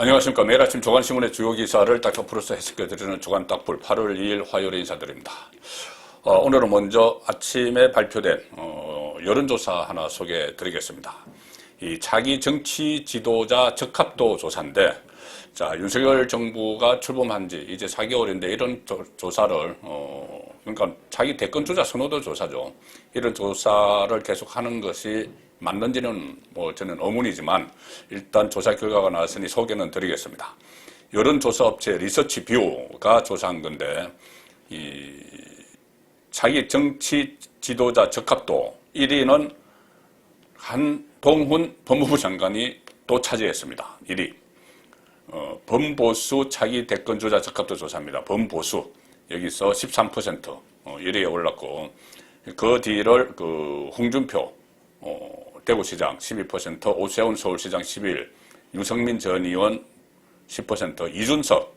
안녕하십니까. 매일 아침 조간신문의 주요 기사를 딱딱풀어서 해석해드리는 조간딱풀 8월 2일 화요일에 인사드립니다. 오늘은 먼저 아침에 발표된 여론조사 하나 소개해드리겠습니다. 이 차기 정치 지도자 적합도 조사인데, 자, 윤석열 정부가 출범한 지 이제 4개월인데 이런 조사를 그러니까 차기 대권 주자 선호도 조사죠. 이런 조사를 계속하는 것이 맞는지는 저는 의문이지만 일단 조사 결과가 나왔으니 소개는 드리겠습니다. 여론조사 업체 리서치 뷰가 조사한 건데, 이 차기 정치 지도자 적합도 1위는 한동훈 법무부 장관이 또 차지했습니다. 1위. 범보수 차기 대권 주자 적합도 조사입니다. 범보수. 여기서 13% 1위에 올랐고, 그 뒤를 홍준표 대구시장 12%, 오세훈 서울시장 11%, 유승민 전 의원 10%, 이준석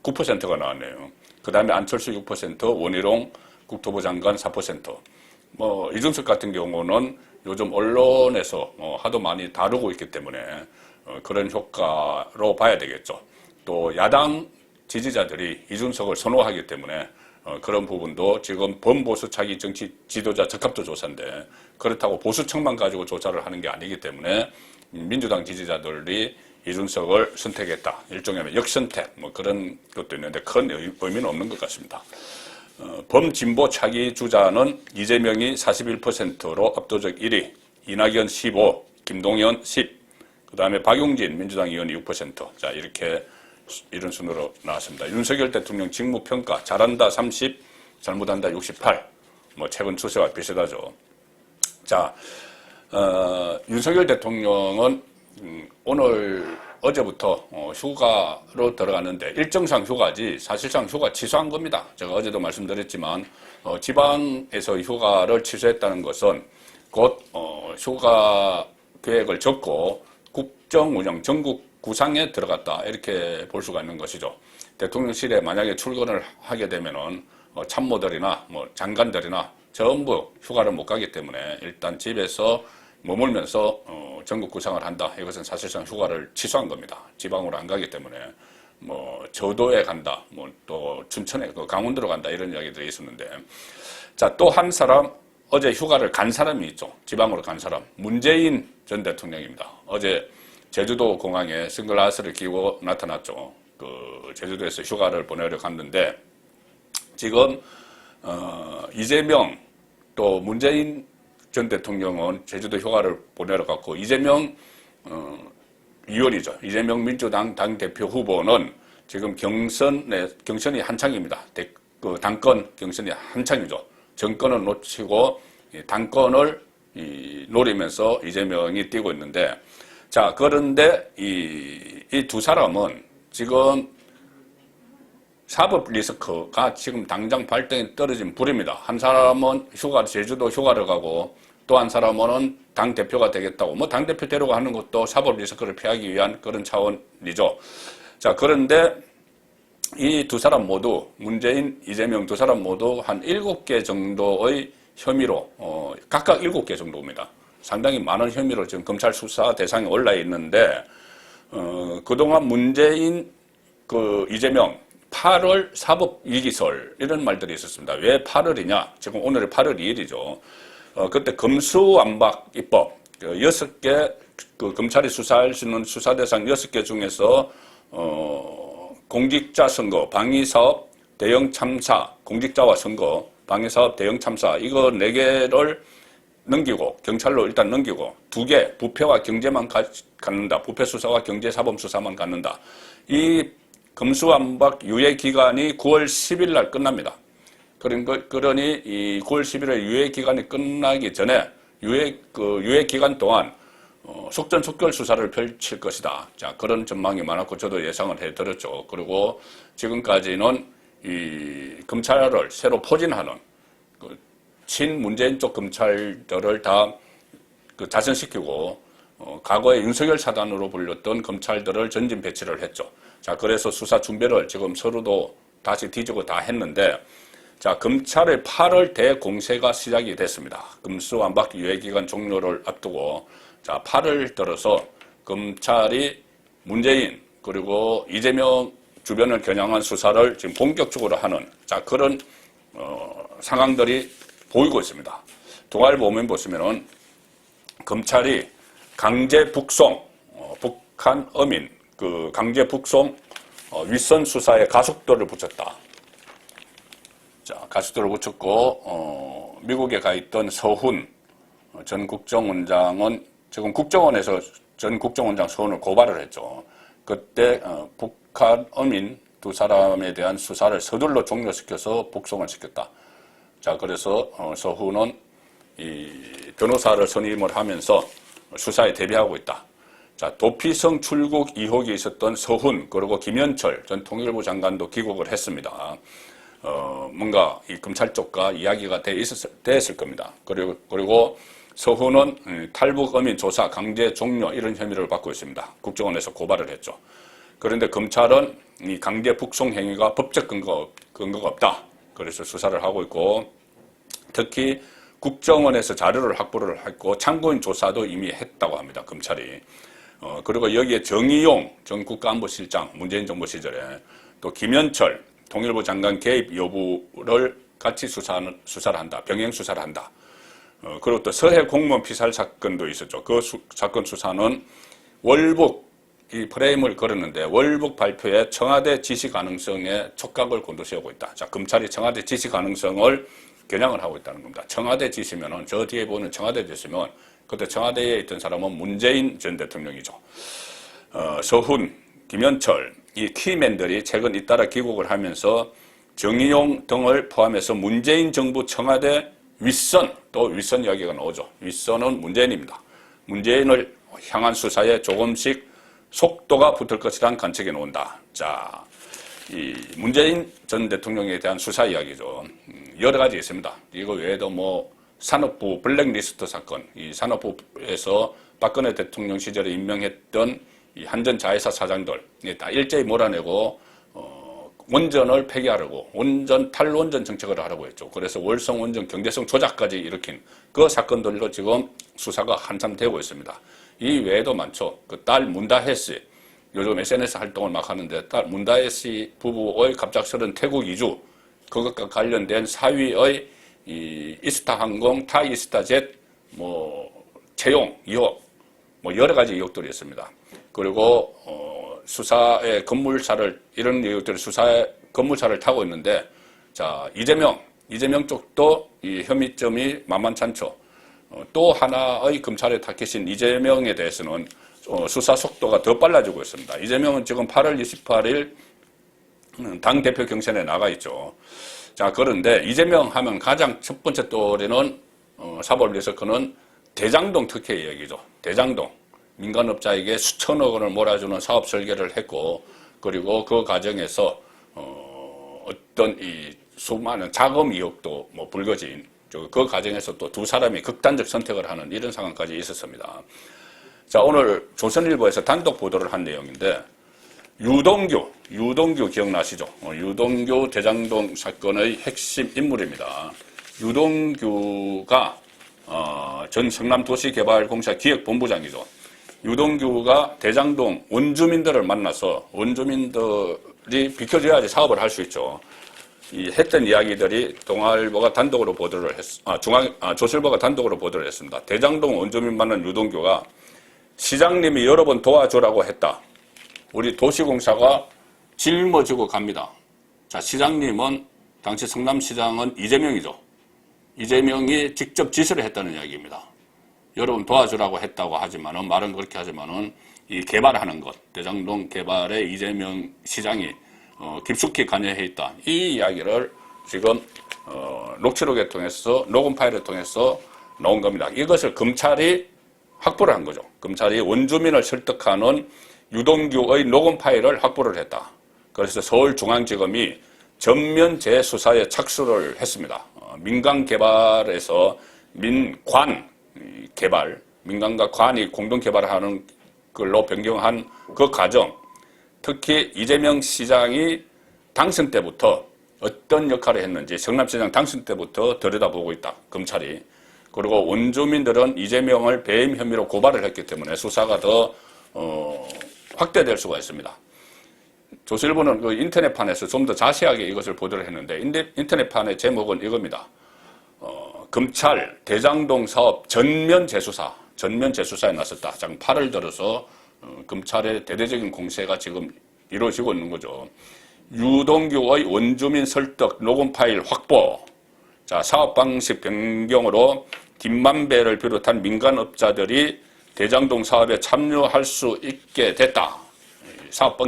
9%가 나왔네요. 그 다음에 안철수 6%, 원희룡 국토부 장관 4%. 이준석 같은 경우는 요즘 언론에서 하도 많이 다루고 있기 때문에 그런 효과로 봐야 되겠죠. 또 야당 지지자들이 이준석을 선호하기 때문에 그런 부분도 지금 범보수 차기 정치 지도자 적합도 조사인데, 그렇다고 보수층만 가지고 조사를 하는 게 아니기 때문에 민주당 지지자들이 이준석을 선택했다. 일종의 역선택 그런 것도 있는데 큰 의미는 없는 것 같습니다. 범진보 차기 주자는 이재명이 41%로 압도적 1위, 이낙연 15%, 김동연 10%, 그 다음에 박용진 민주당 의원이 6%. 자, 이런 순으로 나왔습니다. 윤석열 대통령 직무평가 잘한다 30, 잘못한다 68. 최근 추세와 비슷하죠. 자, 윤석열 대통령은 어제부터 휴가로 들어갔는데 일정상 휴가지 사실상 휴가 취소한 겁니다. 제가 어제도 말씀드렸지만 지방에서 휴가를 취소했다는 것은 곧 휴가 계획을 접고 국정운영 전국 구상에 들어갔다, 이렇게 볼 수가 있는 것이죠. 대통령실에 만약에 출근을 하게 되면은 참모들이나 장관들이나 전부 휴가를 못 가기 때문에 일단 집에서 머물면서 전국 구상을 한다. 이것은 사실상 휴가를 취소한 겁니다. 지방으로 안 가기 때문에 저도에 간다, 또 춘천에 강원도로 간다, 이런 이야기들이 있었는데, 자, 또 한 사람 어제 휴가를 간 사람이 있죠. 지방으로 간 사람, 문재인 전 대통령입니다. 어제 제주도 공항에 선글라스를 끼고 나타났죠. 제주도에서 휴가를 보내러 갔는데, 지금 이재명 또 문재인 전 대통령은 제주도 휴가를 보내러 갔고, 이재명 의원이죠. 이재명 민주당 당대표 후보는 지금 경선이 한창입니다. 당권 경선이 한창이죠. 정권을 놓치고 당권을 노리면서 이재명이 뛰고 있는데, 자, 그런데 이 두 사람은 지금 사법 리스크가 지금 당장 발등에 떨어진 불입니다. 한 사람은 제주도 휴가를 가고, 또 한 사람은 당대표가 되겠다고, 당대표 되려고 하는 것도 사법 리스크를 피하기 위한 그런 차원이죠. 자, 그런데 이 두 사람 모두, 문재인, 이재명 두 사람 모두 한 7개 정도의 혐의로, 각각 7개 정도입니다. 상당히 많은 혐의로 지금 검찰 수사 대상에 올라 있는데, 그동안 문재인, 이재명, 8월 사법위기설, 이런 말들이 있었습니다. 왜 8월이냐? 지금 오늘이 8월 2일이죠. 그때 검수완박 입법, 6개, 검찰이 수사할 수 있는 수사 대상 6개 중에서, 공직자 선거, 방위사업, 대형 참사, 공직자와 선거, 방위사업, 대형 참사, 이거 4개를 넘기고, 경찰로 일단 넘기고, 2개, 부패와 경제만 갖는다. 부패 수사와 경제 사범 수사만 갖는다. 이 검수완박 유예 기간이 9월 10일 날 끝납니다. 그러니 이 9월 11일 유예 기간이 끝나기 전에 유예 기간 동안 속전속결 수사를 펼칠 것이다. 자, 그런 전망이 많았고 저도 예상을 해드렸죠. 그리고 지금까지는 이 검찰을 새로 포진하는 친문재인 쪽 검찰들을 다 자선시키고, 과거에 윤석열 사단으로 불렸던 검찰들을 전진 배치를 했죠. 자, 그래서 수사 준비를 지금 서로도 다시 뒤지고 다 했는데, 자, 검찰의 8월 대공세가 시작이 됐습니다. 검수완박 유예기간 종료를 앞두고, 자, 8월 들어서 검찰이 문재인 그리고 이재명 주변을 겨냥한 수사를 지금 본격적으로 하는 그런 상황들이 보이고 있습니다. 동아일보면 보시면은 검찰이 강제 북송, 북한 어민 그 강제 북송 윗선 수사에 가속도를 붙였다. 가속도를 붙였고 미국에 가 있던 서훈 전 국정원장은 지금 국정원에서 전 국정원장 서훈을 고발을 했죠. 그때 북한 어민 두 사람에 대한 수사를 서둘러 종료시켜서 북송을 시켰다. 그래서 서훈은 이 변호사를 선임을 하면서 수사에 대비하고 있다. 도피성 출국 의혹이 있었던 서훈 그리고 김현철 전 통일부 장관도 귀국을 했습니다. 뭔가 이 검찰 쪽과 이야기가 됐을 겁니다. 그리고 서훈은 탈북 어민 조사 강제 종료 이런 혐의를 받고 있습니다. 국정원에서 고발을 했죠. 그런데 검찰은 이 강제 북송 행위가 법적 근거가 없다. 그래서 수사를 하고 있고 특히 국정원에서 자료를 확보를 했고 참고인 조사도 이미 했다고 합니다. 검찰이. 그리고 여기에 정의용 전 국가안보실장 문재인 정부 시절에 또 김현철 통일부 장관 개입 여부를 같이 수사를 한다. 병행 수사를 한다. 그리고 또 서해 공무원 피살 사건도 있었죠. 그 사건 수사는 월북 이 프레임을 걸었는데 월북 발표에 청와대 지시 가능성에 촉각을 곤두세우고 있다. 검찰이 청와대 지시 가능성을 겨냥을 하고 있다는 겁니다. 청와대 지시면은 저 뒤에 보는 청와대 지시면 그때 청와대에 있던 사람은 문재인 전 대통령이죠. 서훈, 김현철 이 키맨들이 최근 잇따라 귀국을 하면서 정의용 등을 포함해서 문재인 정부 청와대 윗선 또 윗선 이야기가 나오죠. 윗선은 문재인입니다. 문재인을 향한 수사에 조금씩 속도가 붙을 것이라는 관측이 나온다. 이 문재인 전 대통령에 대한 수사 이야기죠. 여러 가지 있습니다. 이거 외에도 산업부 블랙리스트 사건, 이 산업부에서 박근혜 대통령 시절에 임명했던 이 한전 자회사 사장들 다 일제히 몰아내고 원전을 폐기하려고 탈원전 정책을 하려고 했죠. 그래서 월성 원전 경제성 조작까지 일으킨 그 사건들로 지금 수사가 한참 되고 있습니다. 이 외에도 많죠. 그 딸 문다혜 씨 요즘 SNS 활동을 막 하는데 딸 문다혜 씨 부부의 갑작스런 태국 이주 그것과 관련된 사위의 이 이스타항공 타이스타젯 채용 의혹 여러 가지 의혹들이 있습니다. 그리고 수사의 건물차를 이런 의혹들을 수사의 건물차를 타고 있는데 이재명 쪽도 이 혐의점이 만만찮죠. 또 하나의 검찰의 타깃인 이재명에 대해서는 수사 속도가 더 빨라지고 있습니다. 이재명은 지금 8월 28일 당대표 경선에 나가 있죠. 그런데 이재명 하면 가장 첫 번째 떠오르는 사법을 위해서 그는 대장동 특혜 이야기죠. 대장동. 민간업자에게 수천억 원을 몰아주는 사업 설계를 했고, 그리고 그 과정에서, 어떤 이 수많은 자금 의혹도 불거진, 그 과정에서 또 두 사람이 극단적 선택을 하는 이런 상황까지 있었습니다. 오늘 조선일보에서 단독 보도를 한 내용인데, 유동규 기억나시죠? 유동규 대장동 사건의 핵심 인물입니다. 유동규가 전 성남도시개발공사 기획본부장이죠. 유동규가 대장동 원주민들을 만나서 원주민들이 비켜줘야지 사업을 할 수 있죠. 했던 이야기들이 동아일보가 단독으로 보도를 조선일보가 단독으로 보도를 했습니다. 대장동 원주민 만난 유동규가 시장님이 여러 번 도와주라고 했다. 우리 도시공사가 짊어지고 갑니다. 시장님은 당시 성남시장은 이재명이죠. 이재명이 직접 지시를 했다는 이야기입니다. 여러분 도와주라고 했다고 하지만은 말은 그렇게 하지만은 이 개발하는 것 대장동 개발에 이재명 시장이 깊숙이 관여해 있다. 이 이야기를 지금 녹취록에 통해서 녹음 파일을 통해서 나온 겁니다. 이것을 검찰이 확보를 한 거죠. 검찰이 원주민을 설득하는 유동규의 녹음 파일을 확보를 했다. 그래서 서울중앙지검이 전면 재수사에 착수를 했습니다. 민간 개발에서 민관 개발, 민간과 관이 공동 개발하는 걸로 변경한 그 과정, 특히 이재명 시장이 당선 때부터 어떤 역할을 했는지 성남시장 당선 때부터 들여다보고 있다. 검찰이. 그리고 원주민들은 이재명을 배임 혐의로 고발을 했기 때문에 수사가 더 확대될 수가 있습니다. 조선일보는 그 인터넷판에서 좀 더 자세하게 이것을 보도를 했는데 인터넷판의 제목은 이겁니다. 검찰 대장동 사업 전면 재수사에 나섰다. 장 8을 들어서 검찰의 대대적인 공세가 지금 이루어지고 있는 거죠. 유동규의 원주민 설득 녹음 파일 확보. 자, 사업 방식 변경으로 김만배를 비롯한 민간업자들이 대장동 사업에 참여할 수 있게 됐다. 사업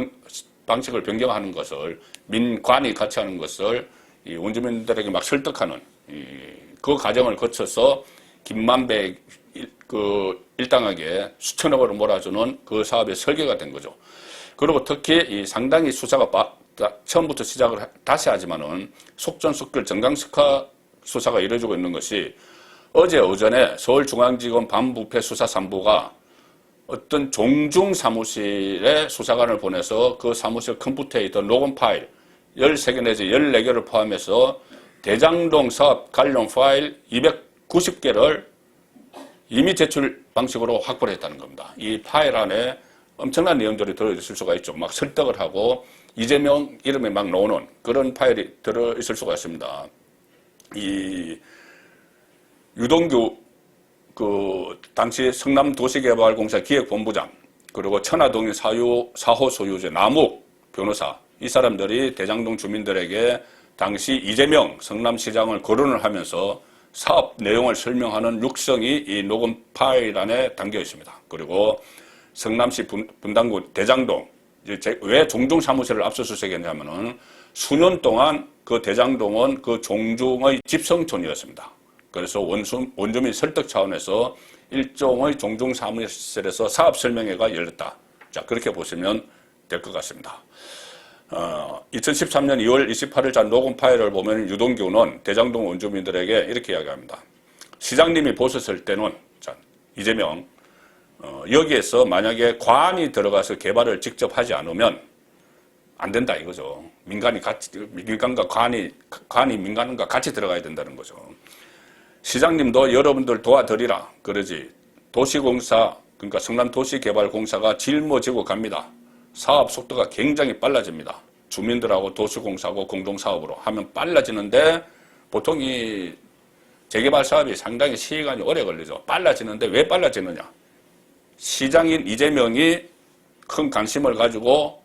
방식을 변경하는 것을 민관이 같이 하는 것을 이 원주민들에게 막 설득하는 그 과정을 거쳐서 김만배 일당에게 수천억을 몰아주는 그 사업의 설계가 된 거죠. 그리고 특히 이 상당히 수사가 처음부터 시작을 다시 하지만은 속전속결 정강석화 수사가 이루어지고 있는 것이 어제 오전에 서울중앙지검 반부패 수사 3부가 어떤 종중 사무실에 수사관을 보내서 그 사무실 컴퓨터에 있던 녹음 파일 13개 내지 14개를 포함해서 대장동 사업 관련 파일 290개를 임의 제출 방식으로 확보를 했다는 겁니다. 이 파일 안에 엄청난 내용들이 들어있을 수가 있죠. 막 설득을 하고 이재명 이름이 막 나오는 그런 파일이 들어있을 수가 있습니다. 이 유동규 당시 성남도시개발공사 기획본부장 그리고 천화동인 4호 소유주 남욱 변호사 이 사람들이 대장동 주민들에게 당시 이재명 성남시장을 거론을 하면서 사업 내용을 설명하는 육성이 이 녹음 파일 안에 담겨 있습니다. 그리고 성남시 분당구 대장동 왜 종중 사무실을 압수수색했냐면은 수년 동안 그 대장동은 그 종중의 집성촌이었습니다. 그래서 원주민 설득 차원에서 일종의 종중 사무실에서 사업 설명회가 열렸다. 자, 그렇게 보시면 될 것 같습니다. 2013년 2월 28일자 녹음 파일을 보면 유동규는 대장동 원주민들에게 이렇게 이야기합니다. 시장님이 보셨을 때는 자, 이재명 여기에서 만약에 관이 들어가서 개발을 직접 하지 않으면 안 된다 이거죠. 민간과 관이 민간과 같이 들어가야 된다는 거죠. 시장님도 여러분들 도와드리라 그러지. 도시공사 그러니까 성남도시개발공사가 짊어지고 갑니다. 사업 속도가 굉장히 빨라집니다. 주민들하고 도시공사하고 공동사업으로 하면 빨라지는데 보통 이 재개발 사업이 상당히 시간이 오래 걸리죠. 빨라지는데 왜 빨라지느냐. 시장인 이재명이 큰 관심을 가지고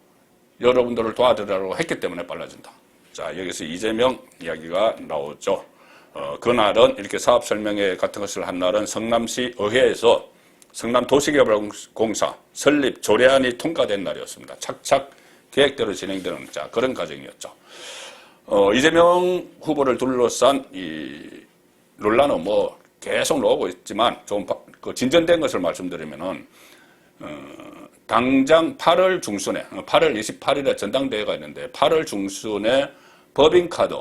여러분들을 도와드리라고 했기 때문에 빨라진다. 자, 여기서 이재명 이야기가 나오죠. 그날은 이렇게 사업 설명회 같은 것을 한 날은 성남시 의회에서 성남도시개발공사 설립 조례안이 통과된 날이었습니다. 착착 계획대로 진행되는 그런 과정이었죠. 이재명 후보를 둘러싼 이 논란은 뭐 계속 나오고 있지만 좀 진전된 것을 말씀드리면은 당장 8월 중순에 8월 28일에 전당대회가 있는데 8월 중순에 법인카드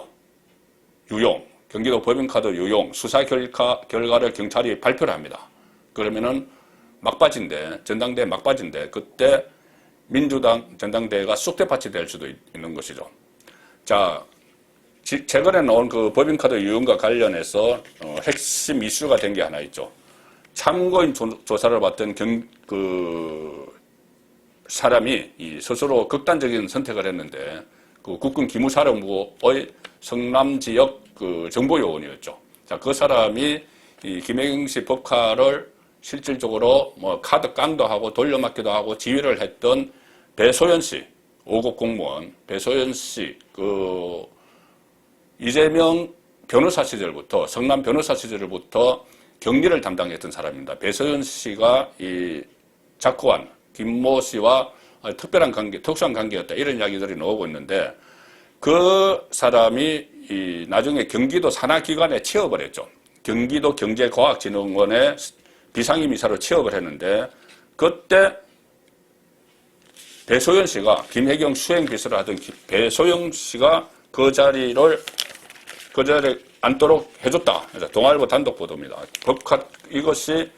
유용 경기도 법인카드 유용 수사 결과를 경찰이 발표를 합니다. 그러면은 막바지인데 전당대회 막바지인데 그때 민주당 전당대회가 쑥대밭이 될 수도 있는 것이죠. 자, 최근에 나온 그 법인카드 유용과 관련해서 핵심 이슈가 된 게 하나 있죠. 참고인 조사를 받던 사람이 스스로 극단적인 선택을 했는데 그 국군 기무사령부의 성남 지역 정보요원이었죠. 자, 그 사람이 이 김혜경 씨 법카를 실질적으로 뭐 카드 깡도 하고 돌려막기도 하고 지휘를 했던 배소연 씨, 5급 공무원 배소연 씨, 이재명 변호사 시절부터 성남 변호사 시절부터 경리를 담당했던 사람입니다. 배소연 씨가 이 작고한 김모 씨와 특별한 관계, 특수한 관계였다 이런 이야기들이 나오고 있는데 그 사람이 나중에 경기도 산하기관에 취업을 했죠. 경기도 경제과학진흥원에 비상임이사로 취업을 했는데 그때 배소연 씨가 김혜경 수행비서를 하던 배소영 씨가 그 자리에 앉도록 해줬다. 동아일보 단독 보도입니다. 이것이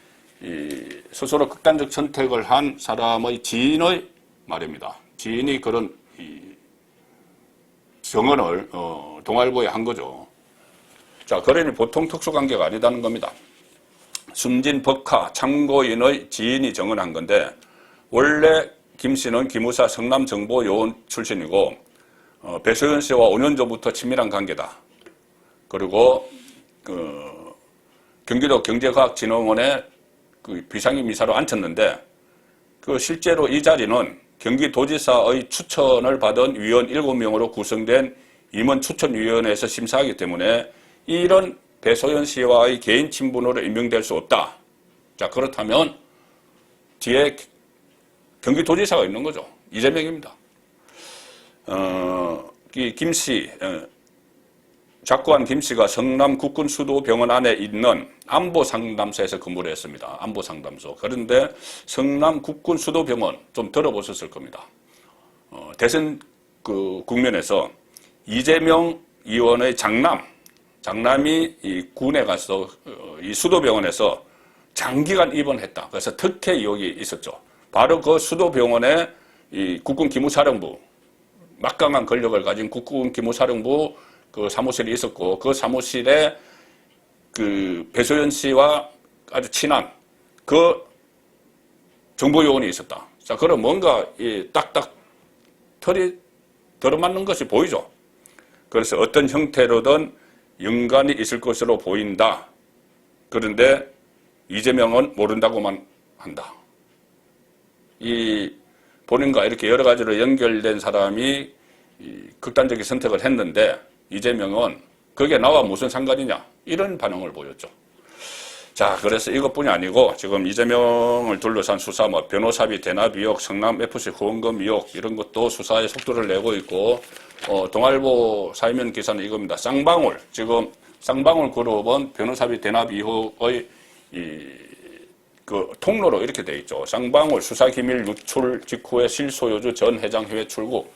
스스로 극단적 선택을 한 사람의 지인의 말입니다. 지인이 그런 증언을 동아일보에 한 거죠. 자, 그러니 보통 특수관계가 아니다는 겁니다. 숨진 법카 참고인의 지인이 증언한 건데 원래 김 씨는 기무사 성남정보요원 출신이고 배소연 씨와 5년 전부터 친밀한 관계다. 그리고 경기도 경제과학진흥원에 비상임이사로 앉혔는데 실제로 이 자리는 경기도지사의 추천을 받은 위원 7명으로 구성된 임원 추천위원회에서 심사하기 때문에 이런 배소연 씨와의 개인 친분으로 임명될 수 없다. 자, 그렇다면 뒤에 경기도지사가 있는 거죠. 이재명입니다. 이 김 씨, 작고한 김 씨가 성남 국군수도병원 안에 있는 안보상담소에서 근무를 했습니다. 안보상담소. 그런데 성남 국군수도병원 좀 들어보셨을 겁니다. 대선 국면에서 이재명 의원의 장남이 이 군에 가서 이 수도병원에서 장기간 입원했다. 그래서 특혜 의혹이 있었죠. 바로 그 수도병원에 이 국군기무사령부, 막강한 권력을 가진 국군기무사령부 그 사무실이 있었고, 그 사무실에 배소연 씨와 아주 친한 그 정보요원이 있었다. 자, 그럼 뭔가 딱딱 털이 들어맞는 것이 보이죠. 그래서 어떤 형태로든 연관이 있을 것으로 보인다. 그런데 이재명은 모른다고만 한다. 이 본인과 이렇게 여러 가지로 연결된 사람이 극단적인 선택을 했는데 이재명은 그게 나와 무슨 상관이냐 이런 반응을 보였죠. 자, 그래서 이것뿐이 아니고 지금 이재명을 둘러싼 수사, 변호사비 대납 의혹, 성남FC 후원금 의혹 이런 것도 수사에 속도를 내고 있고 동아일보 사회면 기사는 이겁니다. 쌍방울, 지금 쌍방울 그룹은 변호사비 대납 의혹의 통로로 이렇게 돼 있죠. 쌍방울 수사기밀 유출 직후에 실소유주 전 회장 해외 출국.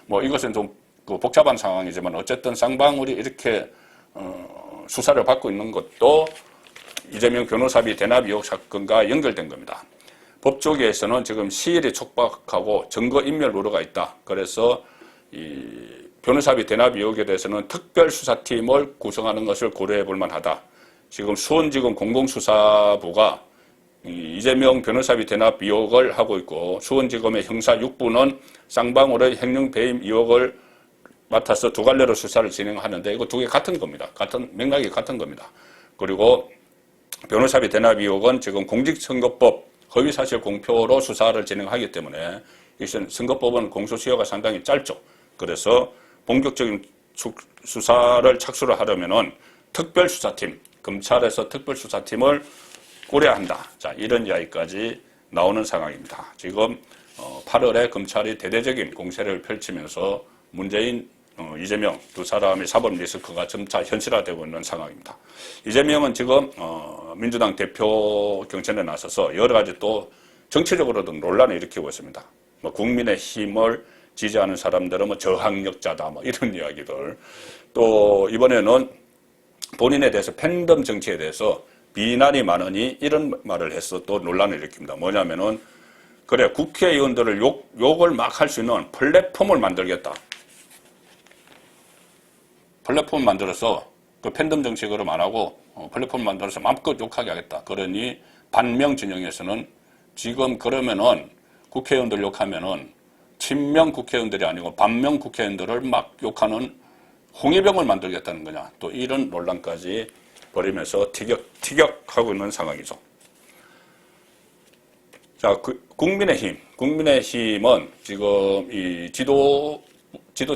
이것은 좀 복잡한 상황이지만 어쨌든 쌍방울이 이렇게 수사를 받고 있는 것도 이재명 변호사비 대납 의혹 사건과 연결된 겁니다. 법조계에서는 지금 시일이 촉박하고 증거인멸 우려가 있다. 그래서 이 변호사비 대납 의혹에 대해서는 특별수사팀을 구성하는 것을 고려해 볼 만하다. 지금 수원지검 공공수사부가 이재명 변호사비 대납 의혹을 하고 있고 수원지검의 형사 6부는 쌍방울의 횡령 배임 의혹을 맡아서 두 갈래로 수사를 진행하는데 이거 두 개 같은 겁니다. 맥락이 같은 겁니다. 그리고 변호사비 대납 의혹은 지금 공직선거법 허위사실 공표로 수사를 진행하기 때문에 선거법은 공소시효가 상당히 짧죠. 그래서 본격적인 수사를 착수를 하려면은 특별수사팀, 검찰에서 특별수사팀을 꾸려야 한다. 자, 이런 이야기까지 나오는 상황입니다. 지금 8월에 검찰이 대대적인 공세를 펼치면서 문재인, 이재명 두 사람의 사법 리스크가 점차 현실화되고 있는 상황입니다. 이재명은 지금 민주당 대표 경선에 나서서 여러 가지 또 정치적으로도 논란을 일으키고 있습니다. 국민의힘을 지지하는 사람들은 저항력자다 이런 이야기들. 또 이번에는 본인에 대해서 팬덤 정치에 대해서 비난이 많으니 이런 말을 해서 또 논란을 일으킵니다. 뭐냐면은 그래 국회의원들을 욕을 막 할 수 있는 플랫폼을 만들겠다. 플랫폼 만들어서 그 팬덤 정치를 안 하고 플랫폼 만들어서 마음껏 욕하게 하겠다. 그러니 반명 진영에서는 지금 그러면은 국회의원들 욕하면은 친명 국회의원들이 아니고 반명 국회의원들을 막 욕하는 홍위병을 만들겠다는 거냐. 또 이런 논란까지 벌이면서 티격하고 있는 상황이죠. 자, 국민의힘은 지금 이 지도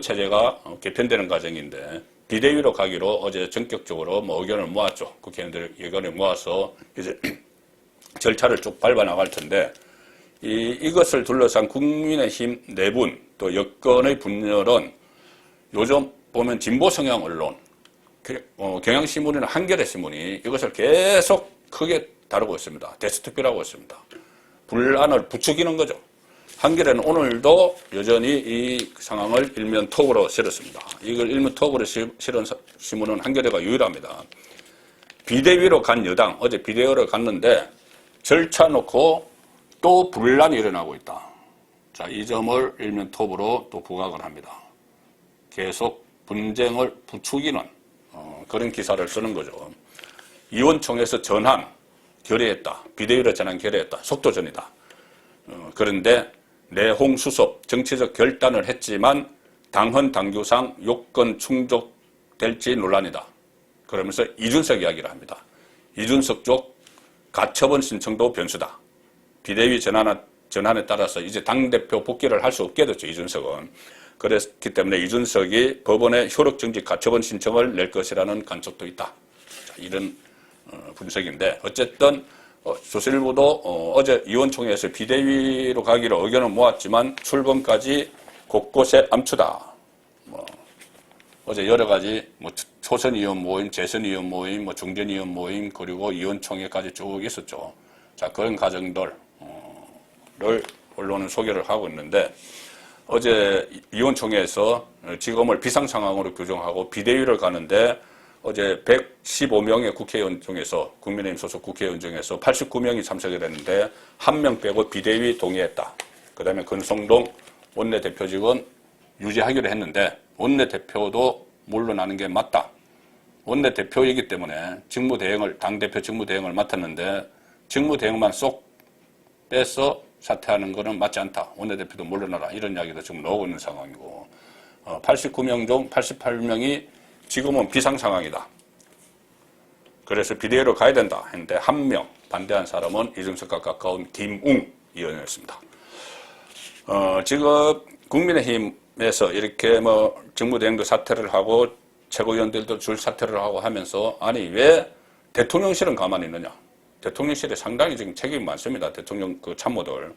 체제가 개편되는 과정인데 비대위로 가기로 어제 전격적으로 의견을 모았죠. 국회의원들 의견을 모아서 이제 절차를 쭉 밟아 나갈 텐데 이것을 둘러싼 국민의힘 내분 또 여권의 분열은 요즘 보면 진보 성향 언론 경향신문이나 한겨레신문이 이것을 계속 크게 다루고 있습니다. 데스투피라고 있습니다. 분란을 부추기는 거죠. 한겨레는 오늘도 여전히 이 상황을 일면 톡으로 실었습니다. 이걸 일면 톡으로 실은 신문은 한겨레가 유일합니다. 비대위로 간 여당, 어제 비대위로 갔는데 절차 놓고 또 분란이 일어나고 있다. 자, 이 점을 일면 톡으로 또 부각을 합니다. 계속 분쟁을 부추기는 그런 기사를 쓰는 거죠. 의원총회에서 전환 결의했다. 비대위로 전환 결의했다. 속도전이다. 그런데 내홍 수습 정치적 결단을 했지만 당헌 당규상 요건 충족될지 논란이다. 그러면서 이준석 이야기를 합니다. 이준석 쪽 가처분 신청도 변수다. 비대위 전환에 따라서 이제 당대표 복귀를 할 수 없게 됐죠, 이준석은. 그랬기 때문에 이준석이 법원에 효력정지 가처분 신청을 낼 것이라는 관측도 있다. 자, 이런 분석인데 어쨌든 조선일보도 어제 의원총회에서 비대위로 가기로 의견을 모았지만 출범까지 곳곳에 암투다. 어제 여러 가지 초선 의원 모임, 재선 의원 모임, 중전 의원 모임, 그리고 의원총회까지 쭉 있었죠. 자, 그런 과정들을 언론은 소개를 하고 있는데 어제 의원총회에서 지금을 비상상황으로 규정하고 비대위를 가는데 어제 115명의 국회의원 중에서 국민의힘 소속 국회의원 중에서 89명이 참석을 했는데 1명 빼고 비대위 동의했다. 그 다음에 권성동 원내대표직은 유지하기로 했는데 원내대표도 물러나는 게 맞다. 원내대표이기 때문에 직무대행을 당대표 직무대행을 맡았는데 직무대행만 쏙 빼서 사퇴하는 것은 맞지 않다. 원내대표도 물러나라. 이런 이야기도 지금 나오고 있는 상황이고 89명 중 88명이 지금은 비상상황이다. 그래서 비대위로 가야 된다 했는데 1명 반대한 사람은 이준석과 가까운 김웅 의원이었습니다. 지금 국민의힘에서 이렇게 직무대행도 사퇴를 하고 최고위원들도 줄 사퇴를 하고 하면서 아니 왜 대통령실은 가만히 있느냐. 대통령실에 상당히 지금 책임이 많습니다. 대통령 그 참모들.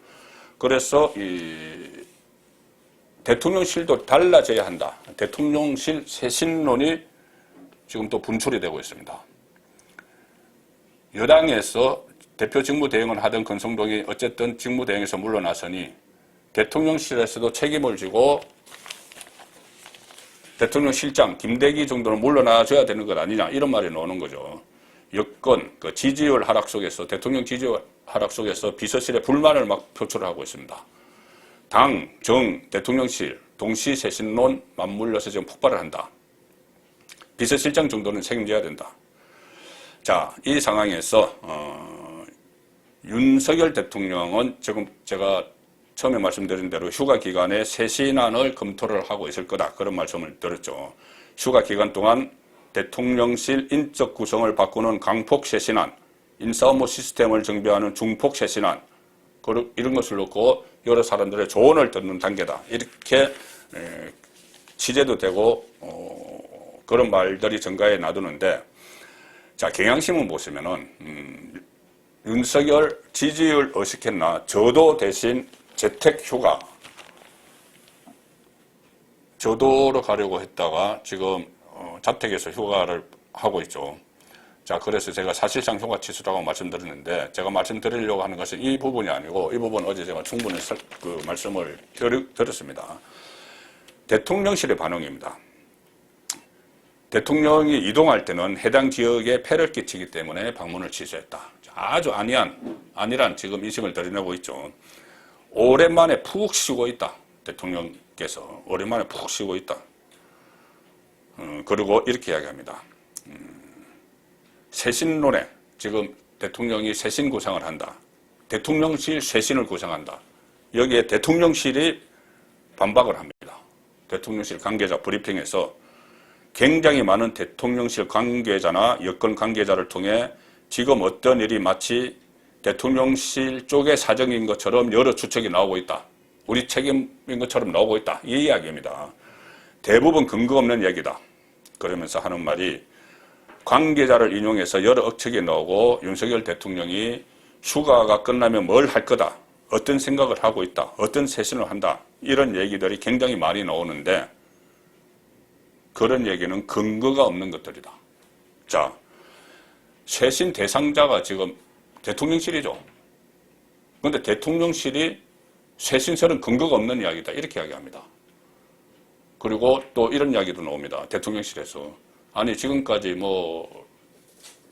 그래서 이 대통령실도 달라져야 한다. 대통령실 쇄신론이 지금 또 분출이 되고 있습니다. 여당에서 대표 직무대행을 하던 권성동이 어쨌든 직무대행에서 물러나서니 대통령실에서도 책임을 지고 대통령실장 김대기 정도는 물러나줘야 되는 것 아니냐 이런 말이 나오는 거죠. 여권 그 지지율 하락 속에서 대통령 지지율 하락 속에서 비서실에 불만을 막 표출하고 있습니다. 당, 정, 대통령실 동시 쇄신론 맞물려서 지금 폭발을 한다. 비서실장 정도는 책임져야 된다. 자, 이 상황에서 윤석열 대통령은 지금 제가 처음에 말씀드린 대로 휴가 기간에 쇄신안을 검토를 하고 있을 거다. 그런 말씀을 드렸죠. 휴가 기간 동안 대통령실 인적 구성을 바꾸는 강폭 쇄신안, 인사업무 시스템을 정비하는 중폭 쇄신안, 이런 것을 놓고 여러 사람들의 조언을 듣는 단계다. 이렇게 취재도 되고 그런 말들이 정가에 놔두는데 자, 경향신문 보시면은 윤석열 지지율 어식했나 저도 대신 재택휴가 저도로 가려고 했다가 지금 자택에서 휴가를 하고 있죠. 자, 그래서 제가 사실상 휴가 취소라고 말씀드렸는데 제가 말씀드리려고 하는 것은 이 부분이 아니고 이 부분 어제 제가 충분히 그 말씀을 드렸습니다. 대통령실의 반응입니다. 대통령이 이동할 때는 해당 지역에 폐를 끼치기 때문에 방문을 취소했다. 아주 안일한 지금 인식을 드러내고 있죠. 오랜만에 푹 쉬고 있다. 대통령께서 오랜만에 푹 쉬고 있다. 그리고 이렇게 이야기합니다. 쇄신론에 지금 대통령이 쇄신 구상을 한다. 대통령실 쇄신을 구상한다. 여기에 대통령실이 반박을 합니다. 대통령실 관계자 브리핑에서 굉장히 많은 대통령실 관계자나 여권 관계자를 통해 지금 어떤 일이 마치 대통령실 쪽의 사정인 것처럼 여러 추측이 나오고 있다. 우리 책임인 것처럼 나오고 있다. 이 이야기입니다. 대부분 근거 없는 얘기다. 그러면서 하는 말이 관계자를 인용해서 여러 억측이 나오고 윤석열 대통령이 휴가가 끝나면 뭘 할 거다. 어떤 생각을 하고 있다. 어떤 쇄신을 한다. 이런 얘기들이 굉장히 많이 나오는데 그런 얘기는 근거가 없는 것들이다. 자, 쇄신 대상자가 지금 대통령실이죠. 그런데 대통령실이 쇄신설은 근거가 없는 이야기다. 이렇게 이야기합니다. 그리고 또 이런 이야기도 나옵니다. 대통령실에서. 아니 지금까지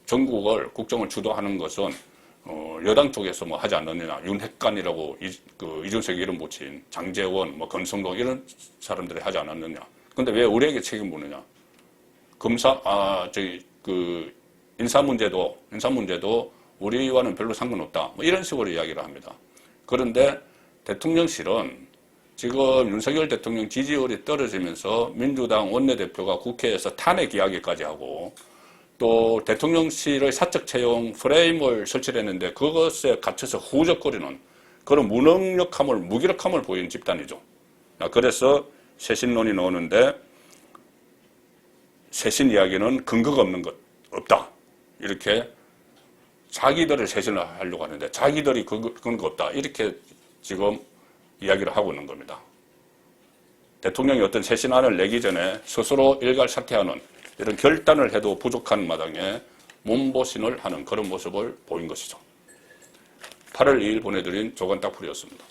전국을 국정을 주도하는 것은 여당 쪽에서 하지 않느냐. 윤핵관이라고 이준석이 이름 붙인 장제원, 권성동 이런 사람들이 하지 않았느냐. 근데 왜 우리에게 책임 묻느냐? 인사 문제도 우리와는 별로 상관없다. 이런 식으로 이야기를 합니다. 그런데 대통령실은 지금 윤석열 대통령 지지율이 떨어지면서 민주당 원내대표가 국회에서 탄핵 이야기까지 하고 또 대통령실의 사적 채용 프레임을 설치를 했는데 그것에 갇혀서 후적거리는 그런 무능력함을, 무기력함을 보이는 집단이죠. 그래서 쇄신론이 나오는데 쇄신 이야기는 근거가 없는 것, 없다. 이렇게 자기들을 쇄신을 하려고 하는데 자기들이 근거 없다. 이렇게 지금 이야기를 하고 있는 겁니다. 대통령이 어떤 쇄신안을 내기 전에 스스로 일괄 사퇴하는 이런 결단을 해도 부족한 마당에 몸보신을 하는 그런 모습을 보인 것이죠. 8월 2일 보내드린 조간딱풀이었습니다.